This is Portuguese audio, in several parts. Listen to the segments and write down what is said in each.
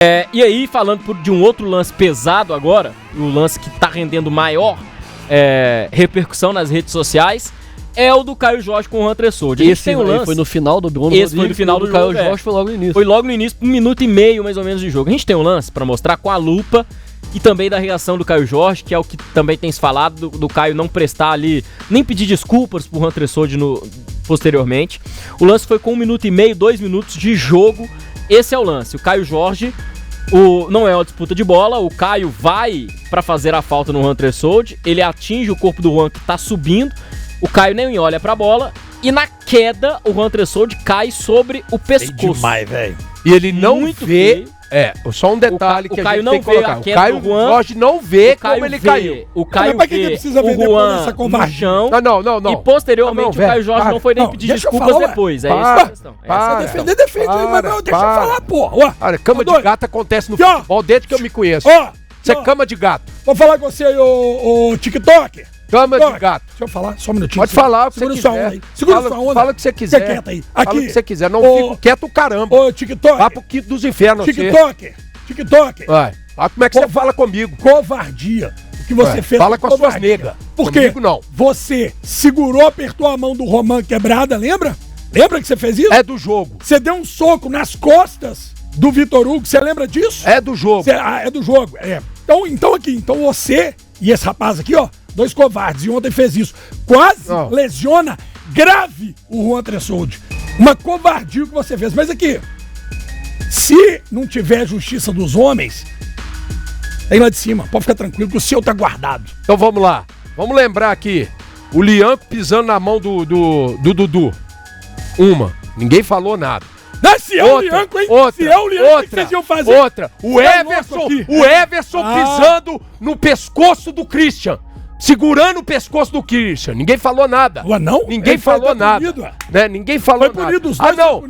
E aí, falando de um outro lance pesado agora, o lance que tá rendendo maior repercussão nas redes sociais, é o do Caio Jorge com o Juan Tressoldi. Esse tem um lance. Foi no final do Bruno Esse foi no final do Caio Jorge, foi logo no início. Foi logo no início, 1 minuto e meio mais ou menos de jogo. A gente tem um lance pra mostrar com a lupa e também da reação do Caio Jorge, que é o que também tem se falado, do Caio não prestar ali, nem pedir desculpas pro Juan Tressoldi posteriormente. O lance foi com 1 minuto e meio, 2 minutos de jogo. Esse é o lance. O Caio Jorge, não é uma disputa de bola, o Caio vai pra fazer a falta no Juan Tressoldi, ele atinge o corpo do Juan que tá subindo, o Caio nem olha pra bola, e na queda o Juan Tressoldi cai sobre o pescoço. É demais, velho. E ele não vê... só um detalhe que a gente tem que colocar. O Caio Jorge não vê como ele caiu. O Caio vê o Juan no chão. Não. E posteriormente o Caio Jorge não foi nem pedir desculpas depois. É essa a questão. Defende, mas deixa eu falar, porra. Olha, cama de gato acontece no futebol desde que eu me conheço. Você é cama de gato. Vou falar com você aí, ô TikTok. Cama de gato. Deixa eu falar só um minutinho. Pode falar o que você quiser. Segura sua onda. Fala o que você quiser. Fica quieto aí. Fala o que você quiser. Não fico quieto, caramba. Ô, TikTok. Vá pro quinto dos infernos. TikTok. Vai. Como é que você fala comigo? Covardia. O que você fez. Fala com as suas negas. Por quê? Comigo não. Você segurou, apertou a mão do Roman quebrada, lembra? Lembra que você fez isso? É do jogo. Você deu um soco nas costas do Vitor Hugo, você lembra disso? É do jogo. É do jogo, Então você e esse rapaz aqui, ó, 2 covardes, e ontem fez isso. Quase lesiona grave o Juan Tressoldi. Uma covardia que você fez. Mas aqui, se não tiver justiça dos homens, aí lá de cima, pode ficar tranquilo que o seu tá guardado. Então vamos lá. Vamos lembrar aqui. O Lianco pisando na mão do Dudu. Ninguém falou nada. Se é o Lianco, hein? Se é o Lianco, que vocês iam fazer? O Everson pisando no pescoço do Christian. Segurando o pescoço do Christian. Ninguém falou nada. Não? Ninguém falou nada. Né? Ninguém falou nada. Punido, os dois não.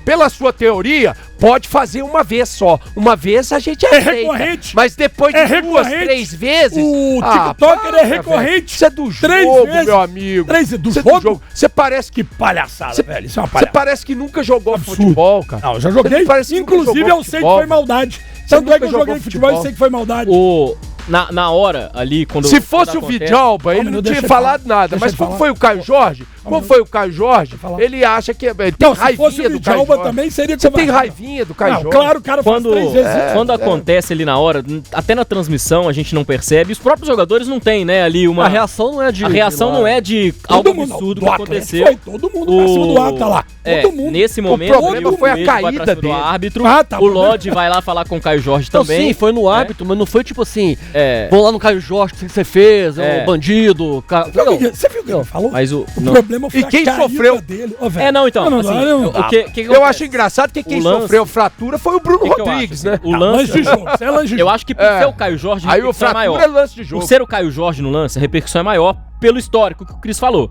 Pela sua teoria, pode fazer uma vez só. Uma vez a gente aceita. Recorrente. Mas depois de 2, 3 vezes... O TikToker é recorrente. Véio. Isso é do jogo, meu amigo. 3 vezes do jogo? Você parece que... Palhaçada, velho. Isso é uma palhaçada. Você parece que nunca jogou futebol, cara. Não, eu já joguei. Inclusive, eu sei que foi maldade. Tanto é que eu joguei futebol e sei que foi maldade. Na hora ali, quando... Se fosse o Vidalba, ele não tinha falado nada. Mas como foi o Caio Jorge, ele acha que... Ele tem raivinha do Caio Jorge. Também seria Você tem raivinha do Caio Jorge? Claro, o cara faz 3 vezes. Quando acontece ali na hora, até na transmissão a gente não percebe, os próprios jogadores não têm, né, ali uma... A reação não é de algo absurdo que aconteceu. Todo mundo pra cima do árbitro, tá lá. Todo mundo. Nesse momento, o problema foi a caída dele. Do árbitro, o Lodge vai lá falar com o Caio Jorge também. Sim, foi no árbitro, mas não foi tipo assim, vão lá no Caio Jorge, o que você fez, é um bandido. Você viu o que ele falou? Mas o problema foi a caída dele. Eu acho engraçado que quem sofreu fratura foi o Bruno Rodrigues, né? O lance de jogo. Eu acho que por ser o Caio Jorge, a repercussão é maior. Lance de jogo. Por ser o Caio Jorge no lance, a repercussão é maior pelo histórico que o Cris falou.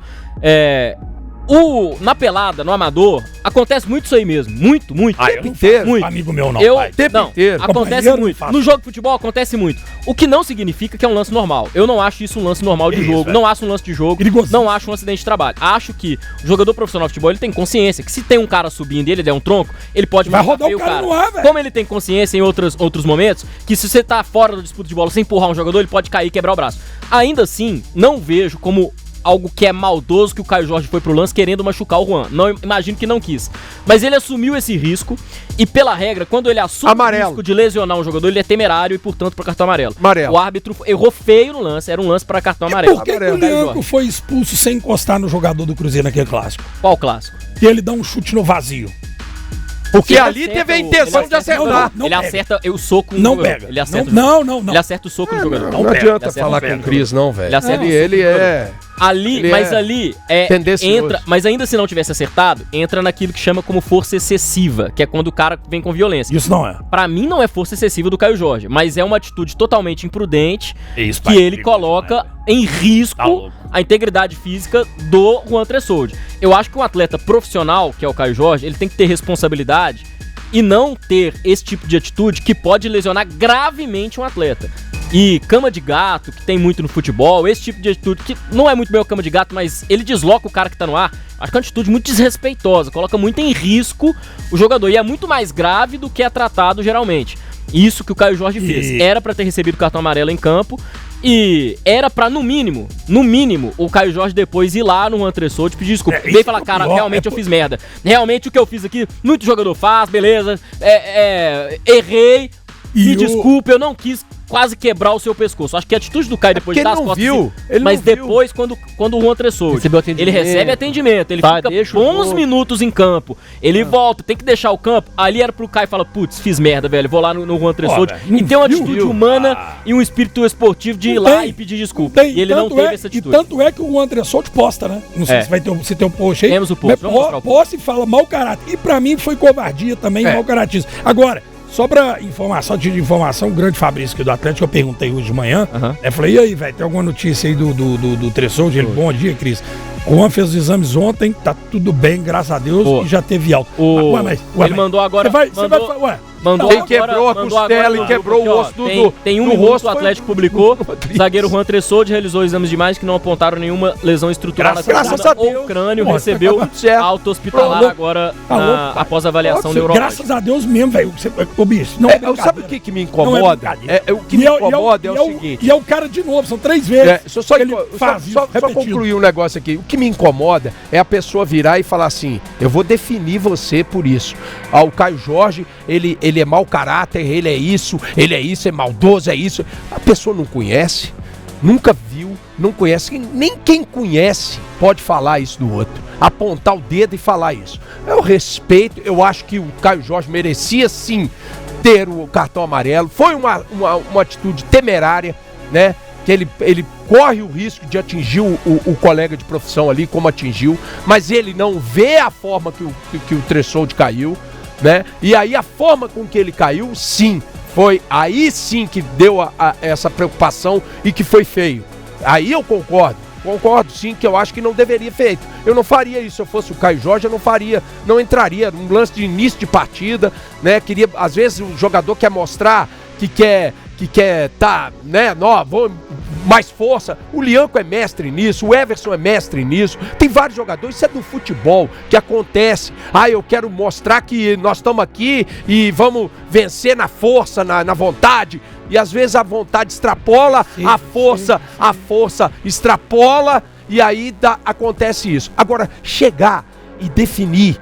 Na pelada, no amador, acontece muito isso aí mesmo. Muito. Tempo inteiro. Muito. Amigo meu não, Tempo inteiro. Acontece muito. No jogo de futebol acontece muito. O que não significa que é um lance normal. Eu não acho isso um lance normal de jogo. Não acho um lance de jogo. Não acho um acidente de trabalho. Acho que o jogador profissional de futebol, ele tem consciência que se tem um cara subindo e ele der um tronco, ele pode vai rodar o cara no ar, velho. Como ele tem consciência em outros momentos, que se você tá fora da disputa de bola sem empurrar um jogador, ele pode cair e quebrar o braço. Ainda assim, não vejo como algo que é maldoso que o Caio Jorge foi pro lance querendo machucar o Juan. Não, imagino que não quis. Mas ele assumiu esse risco e, pela regra, quando ele assume o risco de lesionar um jogador, ele é temerário e, portanto, para cartão amarelo. O árbitro errou feio no lance, era um lance para cartão amarelo. Por que o Lianco foi expulso sem encostar no jogador do Cruzeiro naquele clássico? Qual clássico? E ele dá um chute no vazio. Porque ali teve a intenção de acertar. Ele acerta o soco no jogador. Não pega. Ele acerta Ele acerta o soco no jogador. Não adianta falar com o Cris, não, velho. Ele é... entra, mas ainda se não tivesse acertado, entra naquilo que chama como força excessiva, que é quando o cara vem com violência. Isso não é. Pra mim não é força excessiva do Caio Jorge, mas é uma atitude totalmente imprudente que ele coloca em risco a integridade física do Juan Tressoldi. Eu acho que um atleta profissional, que é o Caio Jorge, ele tem que ter responsabilidade e não ter esse tipo de atitude que pode lesionar gravemente um atleta. E cama de gato, que tem muito no futebol, esse tipo de atitude, que não é muito bem o cama de gato, mas ele desloca o cara que tá no ar. Acho que é uma atitude muito desrespeitosa, coloca muito em risco o jogador. E é muito mais grave do que é tratado geralmente. Isso que o Caio Jorge fez. Era pra ter recebido o cartão amarelo em campo e era pra, no mínimo, o Caio Jorge depois ir lá no Juan Tressoldi pedir desculpa. Veio falar, cara, realmente eu fiz merda. Realmente o que eu fiz aqui, muito jogador faz, beleza. Errei, me desculpe, eu não quis quase quebrar o seu pescoço. Acho que a atitude do Caio depois de dar as costas... Mas depois, quando o Juan Tressoldi, ele recebe atendimento, ele fica bons minutos em campo, ele volta, tem que deixar o campo, ali era pro Caio e fala, putz, fiz merda, velho, vou lá no Juan Tressoldi. E tem uma atitude humana e um espírito esportivo de ir lá e pedir desculpa. E ele não teve essa atitude. E tanto é que o Juan Tressoldi posta, né? Não sei se tem um post aí. Temos o post. Posta e fala mau caráter. E pra mim foi covardia também, mau caratismo. Agora... Só pra informação, de informação, o grande Fabrício aqui do Atlético, eu perguntei hoje de manhã, eu falei, e aí, velho, tem alguma notícia aí do Tressoldi? Ele, bom dia, Cris. O Juan fez os exames ontem, tá tudo bem, graças a Deus, e já teve alta. Ele mandou agora... Quem quebrou a costela e quebrou o osso do Tem um minuto, o Atlético publicou. Zagueiro Juan Tressoldi realizou exames de imagem que não apontaram nenhuma lesão estrutural na coluna ou crânio. Recebeu alta hospitalar agora após a avaliação neurológica. Graças a Deus mesmo, velho. Ô, bicho, sabe o que me incomoda? O que me incomoda é o seguinte. E é o cara de novo, são 3 vezes. Só concluir um negócio aqui. O que me incomoda é a pessoa virar e falar assim, eu vou definir você por isso. O Caio Jorge, ele é mau caráter, ele é isso, é maldoso, é isso. A pessoa não conhece, nunca viu, não conhece, nem quem conhece pode falar isso do outro, apontar o dedo e falar isso. Eu respeito, eu acho que o Caio Jorge merecia sim ter o cartão amarelo, foi uma atitude temerária, né? Que ele corre o risco de atingir o colega de profissão ali, como atingiu, mas ele não vê a forma que o Tressoldi caiu, né? E aí a forma com que ele caiu, sim, foi aí sim que deu essa preocupação e que foi feio. Aí eu concordo sim, que eu acho que não deveria feito. Eu não faria isso, se eu fosse o Caio Jorge, eu não faria, não entraria num lance de início de partida, né? Queria, às vezes o jogador quer mostrar que quer tá, né, vou mais força. O Lianco é mestre nisso, o Everson é mestre nisso. Tem vários jogadores, isso é do futebol que acontece. Eu quero mostrar que nós estamos aqui e vamos vencer na força, na vontade. E às vezes a vontade extrapola, a força extrapola e aí acontece isso. Agora, chegar e definir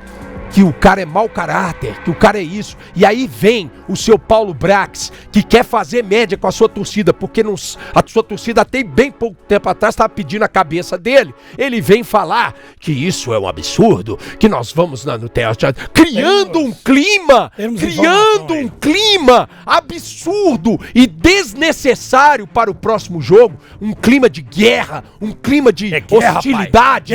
que o cara é mau caráter, que o cara é isso, e aí vem o seu Paulo Brax, que quer fazer média com a sua torcida, porque a sua torcida até bem pouco tempo atrás estava pedindo a cabeça dele, ele vem falar que isso é um absurdo, que nós vamos no teatro, criando um clima absurdo e desnecessário para o próximo jogo, um clima de guerra, um clima de hostilidade,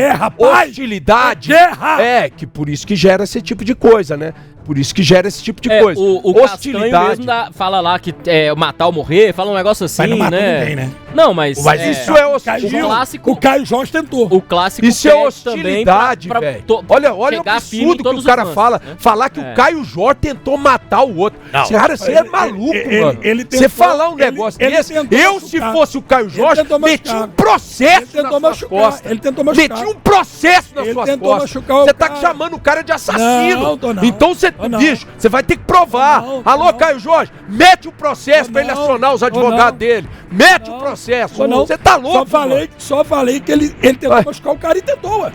que por isso que gera esse tipo de coisa, né? Por isso que gera esse tipo de coisa. O hostilidade mesmo fala lá que matar ou morrer, fala um negócio assim, não mata né? Ninguém, né? Não, mas isso é hostilidade. O Caio Jorge tentou. O clássico isso é hostilidade, velho. Olha o absurdo que o cara fala. Falar que o Caio Jorge tentou matar o outro. Cara, você é maluco, mano. Você falar um negócio desse, se fosse o Caio Jorge, metia um processo nas suas costas. Ele tentou machucar. Metia um processo nas suas costas. Você tá chamando o cara de assassino. Então bicho, você vai ter que provar. Alô, Caio Jorge, mete o processo pra ele acionar os advogados dele. Mete o processo. Você tá louco, Só falei que ele tentou machucar o cara e tentou, ué.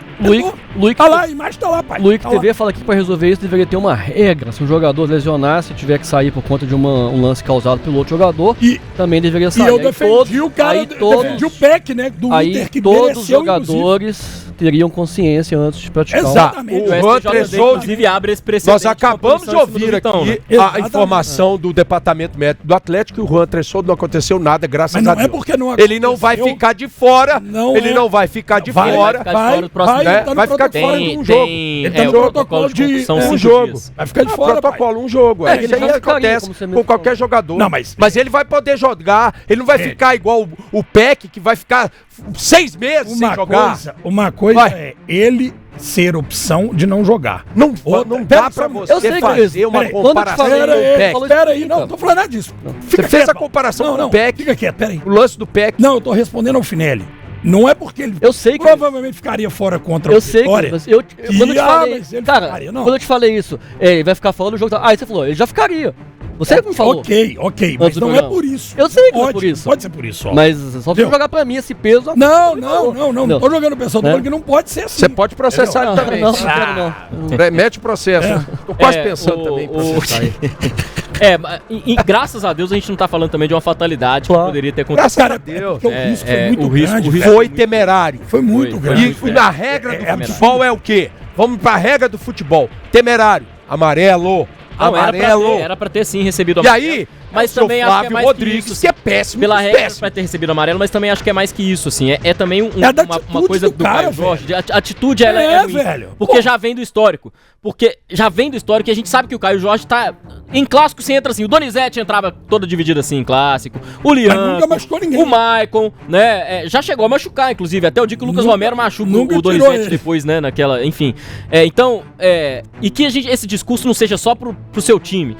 Luiz, tá lá, a imagem tá lá, pai. Luiz TV fala que pra resolver isso deveria ter uma regra. Se um jogador lesionar, se tiver que sair por conta de um lance causado pelo outro jogador, também deveria sair. E eu defendi o cara, defendi o Peck, né, do Inter, que todos os jogadores teriam consciência antes de praticar. Exatamente. O Juan Tressoldi, inclusive, abre esse precedente. Nós acabamos de ouvir aqui a informação do Departamento Médico do Atlético que o Juan Tressoldi não aconteceu nada, graças a Deus. Não é porque não aconteceu. Ele não vai ficar de fora. Ele não vai ficar de fora. Vai ficar de fora de um jogo. Ele tá no protocolo de um jogo. Vai ficar de fora, protocolo, um jogo. Isso aí acontece com qualquer jogador. Mas ele vai poder jogar. Ele não vai ficar igual o Peck, que vai ficar 6 meses sem jogar. Uma coisa é ele ser opção de não jogar. Não dá pra você fazer uma comparação com o Peck. Pera aí, não tô falando nada disso. Você fez a comparação com o Peck. Fica quieto, pera aí. O lance do Peck. Não, eu tô respondendo ao Finelli. Não é porque ele provavelmente ficaria fora contra o Vitória. Quando eu te falei isso, ele vai ficar fora do jogo. Aí você falou, ele já ficaria. Você que me falou. Ok, mas Antes do não é programa. por isso. Eu sei que não é por isso. Pode ser por isso, ó. Mas só pra jogar pra mim esse peso. Não tô jogando pessoal, tô falando que não pode ser assim. Você pode processar ele também. Não quero não. Mete o processo. Tô quase pensando também em processar ele. E graças a Deus a gente não tá falando também de uma fatalidade Claro. que poderia ter acontecido. Cara, porque o risco foi muito grande. Foi temerário. Foi muito grande. E na regra do futebol é o quê? Vamos pra regra do futebol. Temerário. Amarelo. Não, Amarelo. era pra ter sim recebido E amarelo. aí, Mas o seu também acho que é Flávio mais Rodrigues, que isso. que é péssimo. Pela regra péssimo. vai ter recebido amarelo, mas também acho que é mais que isso, assim. É também É da uma atitude coisa do do cara, Caio Jorge. velho. A atitude, ela é ruim. velho. Porque já vem do histórico. Porque já vem do histórico e a gente sabe que o Caio Jorge tá... Em clássico você entra assim, o Donizete entrava toda dividida assim em clássico, o Lian, nunca machucou ninguém. o Maicon, né, já chegou a machucar, inclusive, até o dia que o Lucas Romero machuca o Donizete depois, né, naquela, enfim. Então, e que esse discurso não seja só pro seu time.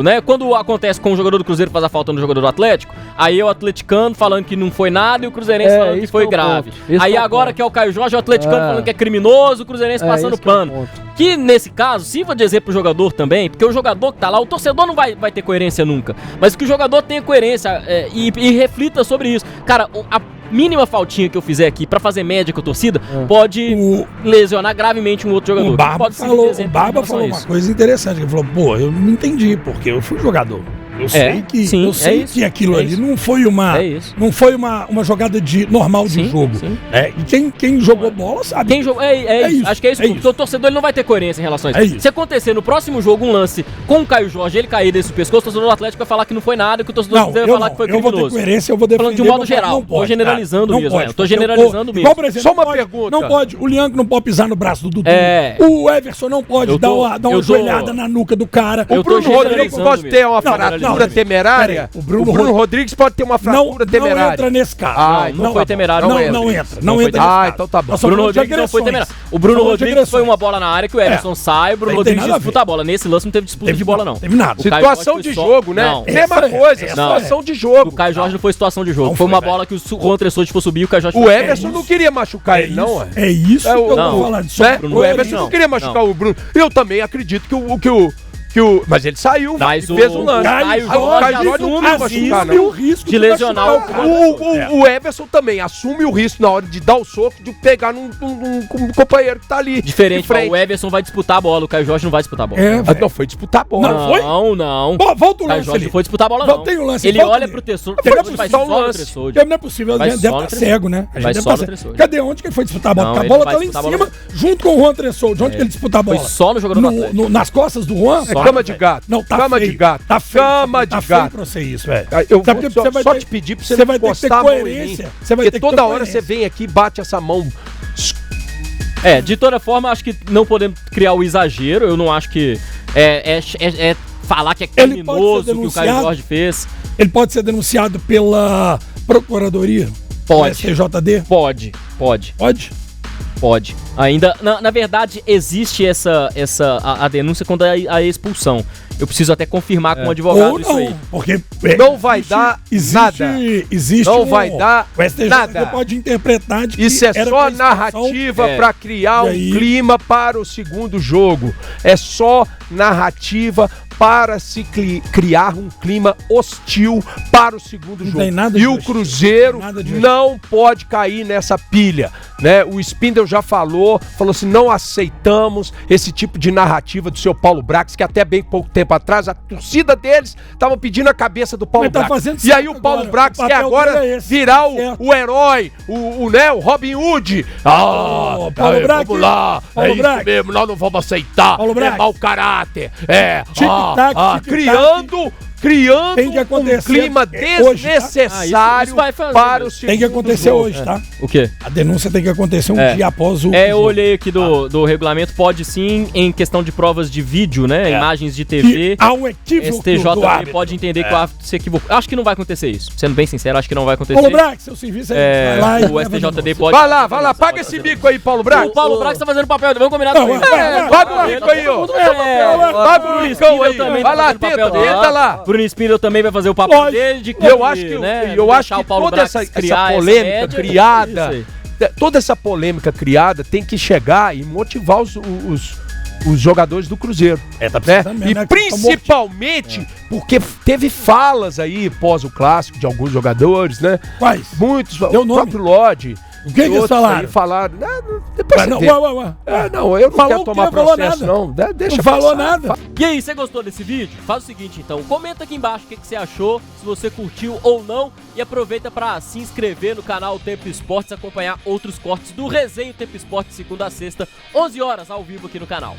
Né, quando acontece com o jogador do Cruzeiro faz a falta no jogador do Atlético, aí é o atleticano falando que não foi nada e o cruzeirense falando que foi grave. Aí agora que é o Caio Jorge, o atleticano falando que é criminoso, o cruzeirense passando pano. Que nesse caso, sirva de exemplo pro jogador também, porque o jogador que tá lá, o torcedor não vai ter coerência nunca, mas que o jogador tenha coerência e reflita sobre isso. Cara, a mínima faltinha que eu fizer aqui pra fazer média com a torcida pode lesionar gravemente um outro jogador. O Barba falou uma coisa interessante, ele falou, pô, eu não entendi, porque eu fui jogador. Eu sei que aquilo ali não foi uma jogada normal de jogo. E quem jogou bola sabe. Quem jogou, isso. Acho que é isso. Porque o torcedor ele não vai ter coerência em relação a isso. Se acontecer no próximo jogo um lance com o Caio Jorge, ele cair desse pescoço, o torcedor do Atlético vai falar que não foi nada, que o torcedor do Cruzeiro vai falar que foi criminoso. Eu vou ter coerência, eu vou defender. Falando de um modo geral, tô generalizando mesmo. Eu tô generalizando mesmo. Igual, por exemplo, só uma pergunta. Não pode, o Lianco não pode pisar no braço do Dudu. O Everson não pode dar uma joelhada na nuca do cara. O Bruno Rodrigues pode ter uma fratura temerária. O Bruno Rodrigues pode ter uma fratura temerária. Não entra nesse caso. Não foi temerário. Não entra. Então tá bom. O Bruno Rodrigues não foi temerário. O Bruno Rodrigues foi uma bola na área que o Everson sai, o Bruno Rodrigues disputa a bola. Nesse lance não teve disputa de bola, não. Teve nada. Situação de jogo, né? Mesma coisa, situação de jogo. O Caio Jorge não foi situação de jogo. Foi uma bola que o Juan Tressode for subir e o Caio Jorge O Everson não queria machucar ele, não. É isso que eu tô falando. O Everson não queria machucar o Bruno. Eu também acredito mas ele saiu, mas fez um lance. Caio Jorge não queria machucar, não. O risco de lesionar o Everson também assume o risco na hora de dar o soco, de pegar num companheiro que tá ali. Diferente, o Everson vai disputar a bola, o Caio Jorge não vai disputar a bola. Não foi disputar a bola. Não foi? Não. Volta o lance. O Caio Jorge não foi disputar a bola, não. Tem o lance. Ele olha pro Tressode, vai só no Tressode. Não é possível, ele deve estar cego, né? Vai só no Tressode. Cadê onde que ele foi disputar a bola? Porque a bola tá lá em cima, junto com o Juan Tressode. Onde que ele disputa a bola? Foi só no jogador do Atlético. Nas costas do Juan? É cama de gato. Não, tá cama feio. de gato. Tá feio. Cama de tá gato. Feio pra você isso, velho. Eu vou só te pedir pra você não encostar a mão em mim. Porque toda hora você vem aqui e bate essa mão. De toda forma, acho que não podemos criar o exagero. Eu não acho que falar que é criminoso o que o Caio Jorge fez. Ele pode ser denunciado pela Procuradoria? Pode. STJD? Pode. Ainda, na verdade, existe a denúncia quando a expulsão. Eu preciso até confirmar com o advogado ou isso aí. Porque não vai dar nada. Não vai dar o STJD nada. Pode interpretar de que isso é só narrativa para criar um clima para o segundo jogo. É só narrativa para se criar um clima hostil para o segundo jogo. E o Cruzeiro não pode cair nessa pilha, né? O Spindel já falou assim, não aceitamos esse tipo de narrativa do seu Paulo Brax, que até bem pouco tempo atrás a torcida deles estava pedindo a cabeça do Paulo Brax. E aí o Paulo Brax quer agora virar o herói, o Robin Hood. Paulo Brax, vamos lá, é isso mesmo, nós não vamos aceitar, é mau caráter, criando um clima desnecessário para o segundo Tem que acontecer jogo. hoje, tá? O quê? A denúncia tem que acontecer um dia após o eu olhei aqui do regulamento, pode sim, em questão de provas de vídeo, né? Imagens de TV. Há um equívoco STJD pode entender que o árbitro se equivocou. Acho que não vai acontecer isso. Sendo bem sincero, acho que não vai acontecer. Paulo Brax, seu serviço aí. Vai lá o STJD pode... Vai lá, paga esse bico aí, Paulo Brax. O Paulo Brax tá fazendo papel, vamos combinar com ele. Paga o bico aí, ó. Paga o bicão aí. Vai lá, tenta lá. Bruno Spindel também vai fazer o papel dele de eu acho que toda essa polêmica criada, toda essa polêmica criada tem que chegar e motivar os jogadores do Cruzeiro. Tá né? precisando E mesmo, né? principalmente porque teve falas aí pós o clássico de alguns jogadores, né? Quais? Muitos, Deu o nome? próprio Lodge. O que eles falaram? Falaram, depois Não, você vê. Não, eu não Falou quero que tomar não falou processo, nada. não. Deixa Não falou passar. nada. E aí, você gostou desse vídeo? Faz o seguinte, então, comenta aqui embaixo o que você achou, se você curtiu ou não, e aproveita para se inscrever no canal Tempo Esportes, acompanhar outros cortes do Resenha Tempo Esportes, segunda a sexta, 11 horas, ao vivo aqui no canal.